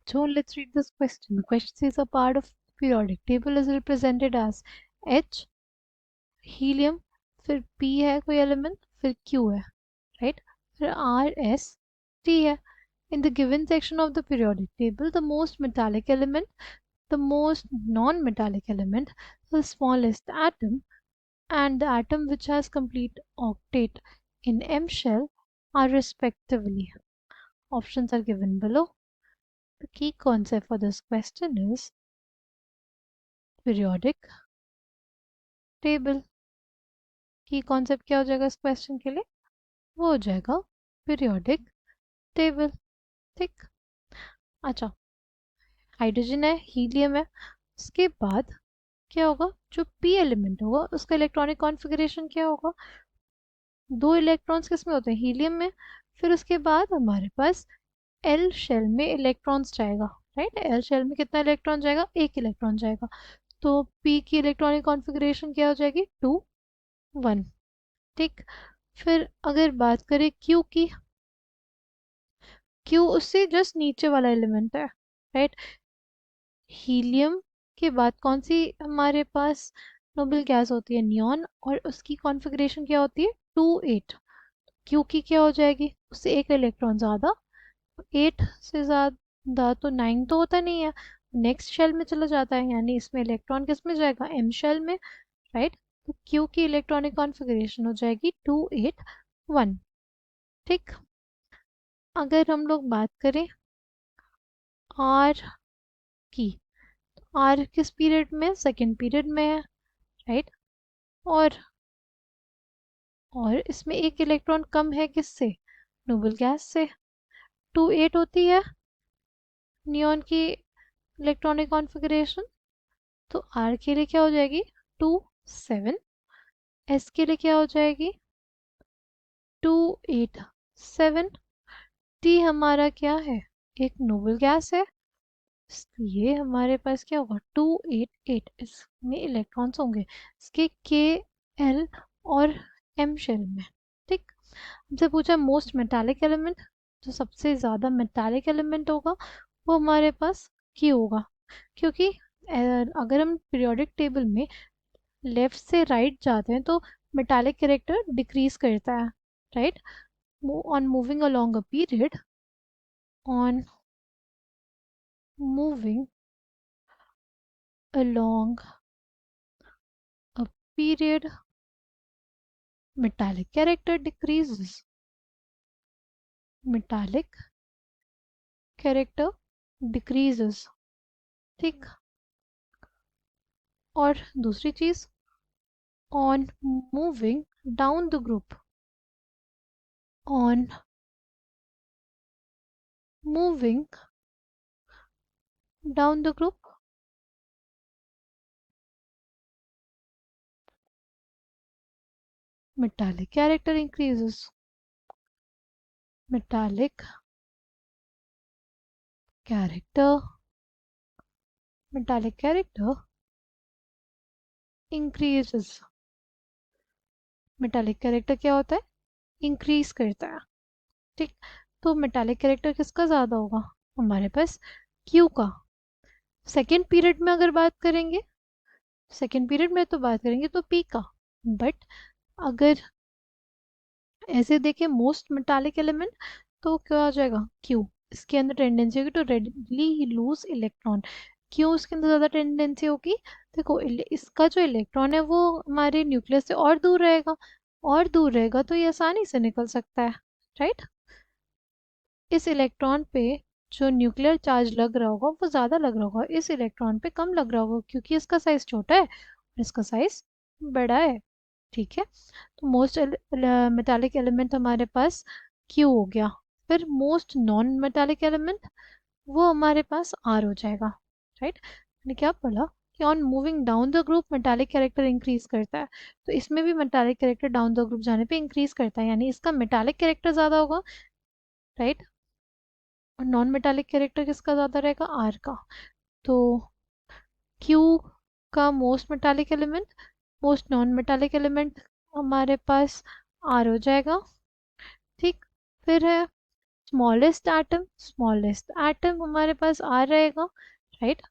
So let's read this question. The question says a part of periodic table is represented as H, helium, फिर P है कोई element, फिर Q है, right? फिर R, S, T है. In the given section of the periodic table, the most metallic element, the most non-metallic element, the smallest atom, and the atom which has complete octet in M shell are respectively. Options are given below. The key concept for this question is periodic table. की concept क्या हो जाएगा इस question के लिए? वो हो जाएगा पीरियोडिक टेबल. ठीक. अच्छा, हाइड्रोजन है, हीलियम है, उसके बाद क्या होगा? जो पी एलिमेंट होगा उसका इलेक्ट्रॉनिक कॉन्फ़िगरेशन क्या होगा? 2 इलेक्ट्रॉन्स किस में होते हैं? हीलियम में. फिर उसके बाद हमारे पास एल शेल में इलेक्ट्रॉन्स जाएगा, राइट? एल शेल में कितना इलेक्ट्रॉन जाएगा? 1 इलेक्ट्रॉन जाएगा. तो पी की इलेक्ट्रॉनिक कॉन्फ़िगरेशन क्या हो जाएगी? 2 1. ठीक. फिर अगर बात करें क्यू की, क्यू उससे जस्ट नीचे वाला एलिमेंट है, राइट? हीलियम के बाद कौन सी हमारे पास नोबल गैस होती है? नियॉन. और उसकी कॉन्फ़िगरेशन क्या होती है? 2 8. क्यू की क्या हो जाएगी? उससे एक इलेक्ट्रॉन ज़्यादा, 8 से ज़्यादा तो 9 तो होता नहीं है, नेक्स्ट शेल में चला जाता है, यानी इसमें इलेक्ट्रॉन किस में जाएगा? एम शेल में, राइट? तो क्यू की इलेक्ट्रॉनिक कॉन्फ़िगरेशन हो जाएगी 2 8 1. ठीक. अगर हम लोग बात करें आर की, आर किस पीरियड में? सेकेंड पीरियड में है, राइट? और इसमें एक इलेक्ट्रॉन कम है किससे? नोबल गैस से. 2 8 होती है नियॉन की इलेक्ट्रॉनिक कॉन्फ़िगरेशन, तो आर के लिए क्या हो जाएगी? 2 7. एस के लिए क्या हो जाएगी? 2 8 7. टी हमारा क्या है? एक नोबल गैस है, इसलिए हमारे पास क्या होगा? 2 8 8. इसमें इलेक्ट्रॉन्स होंगे इसके के एल और एम शेल में. ठीक. हमसे पूछा मोस्ट मेटालिक एलिमेंट, जो सबसे ज़्यादा मेटालिक एलिमेंट होगा वो हमारे पास क्यू होगा, क्योंकि अगर हम पीरियोडिक टेबल में लेफ्ट से राइट जाते हैं तो मेटालिक कैरेक्टर डिक्रीज करता है, right? On moving along a period, on moving along a period, metallic character decreases. Metallic character decreases. ठीक. और दूसरी चीज, on moving down the group, on moving down the group, metallic character increases. Metallic character, metallic character increases. metallic character क्या होता है? Increase करता है. ठीक. तो मेटालिक कैरेक्टर किसका ज़्यादा होगा? हमारे पास क्यू का. सेकेंड पीरियड में अगर बात करेंगे, सेकेंड पीरियड में तो बात करेंगे तो पी का. बट अगर ऐसे देखें मोस्ट मेटालिक एलिमेंट, तो क्या आ जाएगा? क्यू. इसके अंदर टेंडेंसी होगी टू रेडली लूज इलेक्ट्रॉन. क्यों उसके अंदर ज़्यादा टेंडेंसी होगी? देखो इसका जो इलेक्ट्रॉन है वो हमारे न्यूक्लियस से और दूर रहेगा, और दूर रहेगा तो ये आसानी से निकल सकता है, राइट? इस इलेक्ट्रॉन पे जो न्यूक्लियर चार्ज लग रहा होगा वो ज़्यादा लग रहा होगा, इस इलेक्ट्रॉन पे कम लग रहा होगा, क्योंकि इसका साइज छोटा है और इसका साइज बड़ा है. ठीक है. तो मोस्ट मेटालिक एलिमेंट हमारे पास क्यू हो गया. फिर मोस्ट नॉन मेटालिक एलिमेंट वो हमारे पास आर हो जाएगा, राइट? मैंने क्या बोला कि on moving down the group metallic character increase करता है, तो इसमें भी metallic character down the group जाने पे इंक्रीज करता है, यानी इसका मेटालिक कैरेक्टर ज़्यादा होगा, राइट? और नॉन मेटालिक कैरेक्टर किसका ज़्यादा रहेगा? आर का. तो क्यू का most metallic element, most non metallic element हमारे पास आर हो जाएगा. ठीक. फिर है स्मॉलेस्ट एटम हमारे पास आर रहेगा, राइट।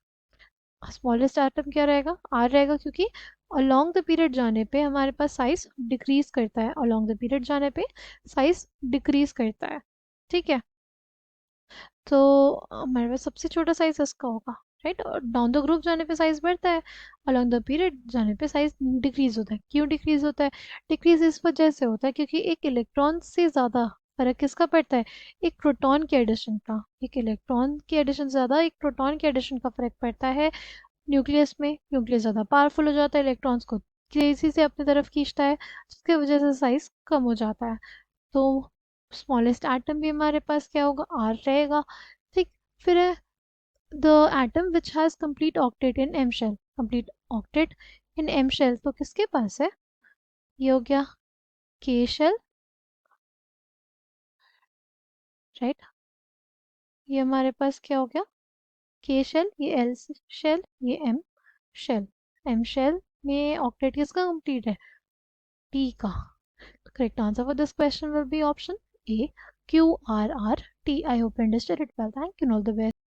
स्मॉलेस्ट एटम क्या रहेगा, आर रहेगा, क्योंकि अलोंग द पीरियड जाने पे हमारे पास साइज डिक्रीज करता है, अलोंग द पीरियड जाने पे साइज डिक्रीज करता है, ठीक है। तो हमारे पास सबसे छोटा साइज इसका होगा, राइट। और डाउन द ग्रुप जाने पे साइज बढ़ता है, अलोंग द पीरियड जाने पे साइज डिक्रीज होता है। क्यों डिक्रीज होता है? डिक्रीज इस वजह से होता है क्योंकि एक इलेक्ट्रॉन से ज़्यादा फर्क किसका पड़ता है, एक प्रोटॉन के एडिशन का। एक इलेक्ट्रॉन के एडिशन से ज़्यादा एक प्रोटॉन के एडिशन का फर्क पड़ता है न्यूक्लियस में। न्यूक्लियस ज़्यादा पावरफुल हो जाता है, इलेक्ट्रॉन्स को तेज़ी से अपनी तरफ खींचता है, जिसकी वजह से साइज कम हो जाता है। तो स्मॉलेस्ट एटम भी हमारे पास क्या होगा, आर रहेगा, ठीक। फिर है the atom which has complete octet in M shell, complete octet in M shell, तो किसके पास है, ये हो गया के शेल, राइट। ये हमारे पास क्या हो गया, के शेल, ये एल शेल, ये एम शेल। एम शेल में ऑक्टेट किसका कंप्लीट है, टी का। The correct answer for this question will be option A, QRRT. I hope you understood it well. Thank you and all the best.